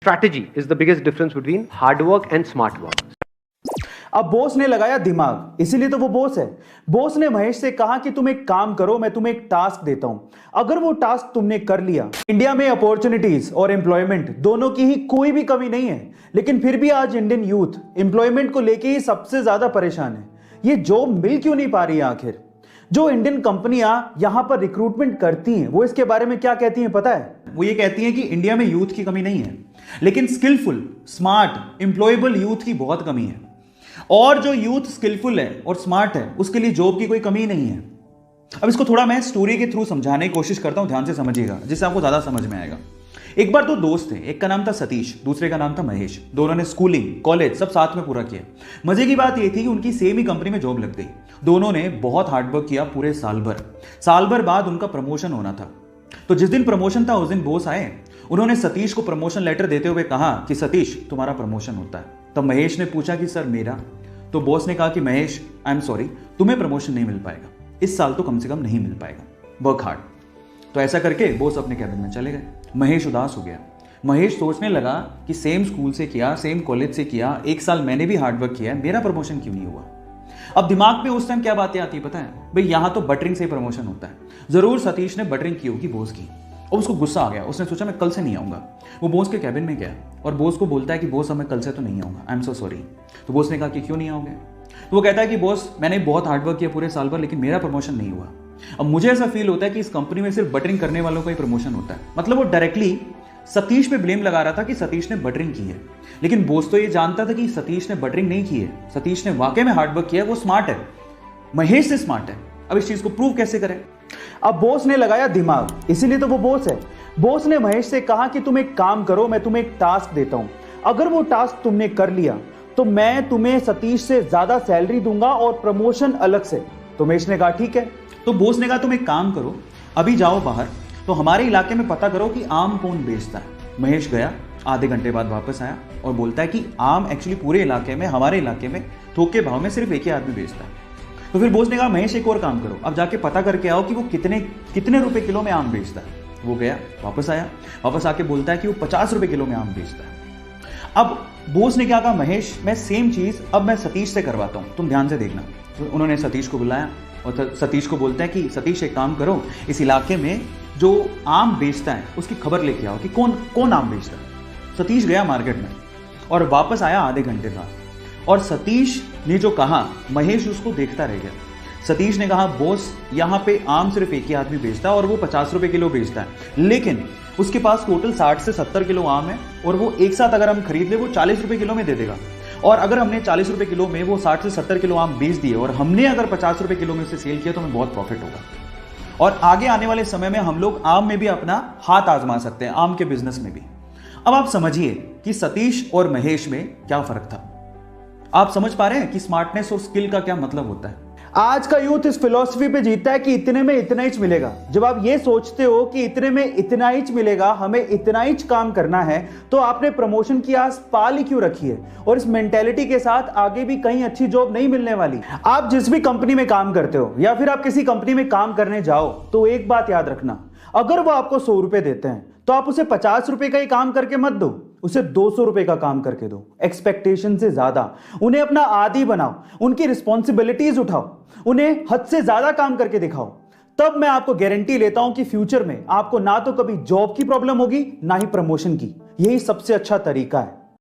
Strategy is the biggest difference between hard work and smart work. अब boss ने लगाया दिमाग, इसीलिए तो वो बॉस है। बॉस ने महेश से कहा कि तुम एक काम करो, मैं तुम्हें एक टास्क देता हूं। अगर वो टास्क तुमने कर लिया, इंडिया में अपॉर्चुनिटीज और एम्प्लॉयमेंट दोनों की ही कोई भी कमी नहीं है, लेकिन फिर भी आज इंडियन यूथ एम्प्लॉयमेंट को लेके ही सबसे ज्यादा परेशान है। ये जॉब मिल क्यों नहीं पा रही है आखिर? जो इंडियन कंपनियां यहां पर रिक्रूटमेंट करती हैं, वो इसके बारे में क्या कहती हैं पता है? वो ये कहती हैं कि इंडिया में यूथ की कमी नहीं है, लेकिन स्किलफुल, स्मार्ट, एम्प्लॉयबल यूथ की बहुत कमी है। और जो यूथ स्किलफुल है और स्मार्ट है, उसके लिए जॉब की कोई कमी नहीं है। अब इसको थोड़ा मैं स्टोरी के थ्रू समझाने की कोशिश करता हूं, ध्यान से समझिएगा, जिससे आपको ज्यादा समझ में आएगा। एक बार दो दोस्त थे, एक का नाम था सतीश, दूसरे का नाम था महेश। दोनों ने स्कूलिंग, कॉलेज सब साथ में पूरा किया। मजे की बात यह थी कि उनकी सेम ही कंपनी में जॉब लग गई। दोनों ने बहुत हार्डवर्क किया पूरे साल भर। साल भर बाद उनका प्रमोशन होना था। तो जिस दिन प्रमोशन था उस दिन बॉस आए। उन्होंने सतीश को प्रमोशन लेटर देते हुए कहा कि सतीश, तुम्हारा प्रमोशन होता है। तब महेश ने पूछा कि सर मेरा? तो बॉस ने कहा कि महेश, आई एम सॉरी, तुम्हें प्रमोशन नहीं मिल पाएगा, इस साल तो कम से कम नहीं मिल पाएगा, वर्क हार्ड। तो ऐसा करके बॉस अपने कैबिन में चले गए। महेश उदास हो गया। महेश सोचने लगा कि सेम स्कूल से किया, सेम कॉलेज से किया, एक साल मैंने भी हार्डवर्क किया है, मेरा प्रमोशन क्यों नहीं हुआ? अब दिमाग में उस टाइम क्या बातें आती है पता है? भाई यहां तो बटरिंग से प्रमोशन होता है। जरूर सतीश ने बटरिंग की होगी बॉस की, और उसको गुस्सा आ गया। उसने सोचा मैं कल से नहीं आऊंगा। वो बॉस के कैबिन में गया और बॉस को बोलता है कि बॉस, अब मैं कल से तो नहीं आऊंगा, आई एम सो सॉरी। तो बॉस ने कहा कि क्यों नहीं आओगे? तो वो कहता है कि बॉस, मैंने बहुत हार्डवर्क किया पूरे साल भर, लेकिन मेरा प्रमोशन नहीं हुआ। अब मुझे ऐसा फील होता है कि इस कंपनी में सिर्फ बटरिंग करने वालों का ही प्रमोशन होता है। मतलब वो डायरेक्टली सतीश पे ब्लेम लगा रहा था कि सतीश ने बटरिंग की है, लेकिन बॉस तो ये जानता था कि सतीश ने बटरिंग नहीं की है। सतीश ने वाकई में हार्डवर्क किया, वो स्मार्ट है, महेश से स्मार्ट है। अब इस चीज को प्रूव कैसे करें? अब बॉस ने लगाया दिमाग, इसीलिए तो वो बॉस है। बॉस ने महेश से कहा कि तुम एक काम करो, मैं तुम्हें एक टास्क देता हूं। अगर वो टास्क तुमने कर लिया तो मैं तुम्हें सतीश से ज्यादा सैलरी दूंगा और प्रमोशन अलग से। तो महेश ने कहा ठीक है। तो बॉस ने कहा तुम एक काम करो, अभी जाओ बाहर, तो हमारे इलाके में पता करो कि आम कौन बेचता है। महेश गया, आधे घंटे बाद वापस आया और बोलता है कि आम एक्चुअली पूरे इलाके में, हमारे इलाके में थोक के भाव में सिर्फ एक ही आदमी बेचता है। तो फिर बॉस ने कहा महेश एक और काम करो, अब जाके पता करके आओ कि वो कितने रुपए किलो में आम बेचता है। वो गया, वापस आया, वापस आके बोलता है कि वो 50 रुपए किलो में आम बेचता है। अब बॉस ने क्या कहा, महेश मैं सेम चीज अब मैं सतीश से करवाता हूं, तुम ध्यान से देखना। तो उन्होंने सतीश को बुलाया और सतीश को बोलता है कि सतीश एक काम करो, इस इलाके में जो आम बेचता है उसकी खबर लेके आओ कि कौन कौन आम बेचता है। सतीश गया मार्केट में और वापस आया आधे घंटे बाद, और सतीश ने जो कहा महेश उसको देखता रह गया। सतीश ने कहा बॉस, यहां पे आम सिर्फ एक ही आदमी बेचता है और वो 50 रुपए किलो बेचता है, लेकिन उसके पास टोटल 60 से 70 किलो आम है और वो एक साथ अगर हम खरीद ले वो 40 रुपए किलो में दे देगा। और अगर हमने 40 रुपए किलो में वो 60 से 70 किलो आम बेच दिए और हमने अगर 50 रुपए किलो में से सेल किया तो हमें बहुत प्रॉफिट होगा। और आगे आने वाले समय में हम लोग आम में भी अपना हाथ आजमा सकते हैं, आम के बिजनेस में भी। अब आप समझिए कि सतीश और महेश में क्या फर्क था। आप समझ पा रहे हैं कि स्मार्टनेस और स्किल का क्या मतलब होता है? आज का यूथ इस फिलॉसफी पे जीता है कि इतने में इतना ही मिलेगा। जब आप ये सोचते हो कि इतने में इतना ही मिलेगा, हमें इतना ही काम करना है, तो आपने प्रमोशन की आस पाल ही क्यों रखी है? और इस मेंटेलिटी के साथ आगे भी कहीं अच्छी जॉब नहीं मिलने वाली। आप जिस भी कंपनी में काम करते हो या फिर आप किसी कंपनी में काम करने जाओ, तो एक बात याद रखना, अगर वो आपको 100 रुपए देते हैं तो आप उसे 50 रुपए का ही काम करके मत दो, उसे 200 रुपए का काम करके दो। एक्सपेक्टेशन से ज्यादा उन्हें अपना आदी बनाओ, उनकी रिस्पॉन्सिबिलिटीज उठाओ, उन्हें हद से ज्यादा काम करके दिखाओ। तब मैं आपको गारंटी लेता हूं कि फ्यूचर में आपको ना तो कभी जॉब की प्रॉब्लम होगी, ना ही प्रमोशन की। यही सबसे अच्छा तरीका है।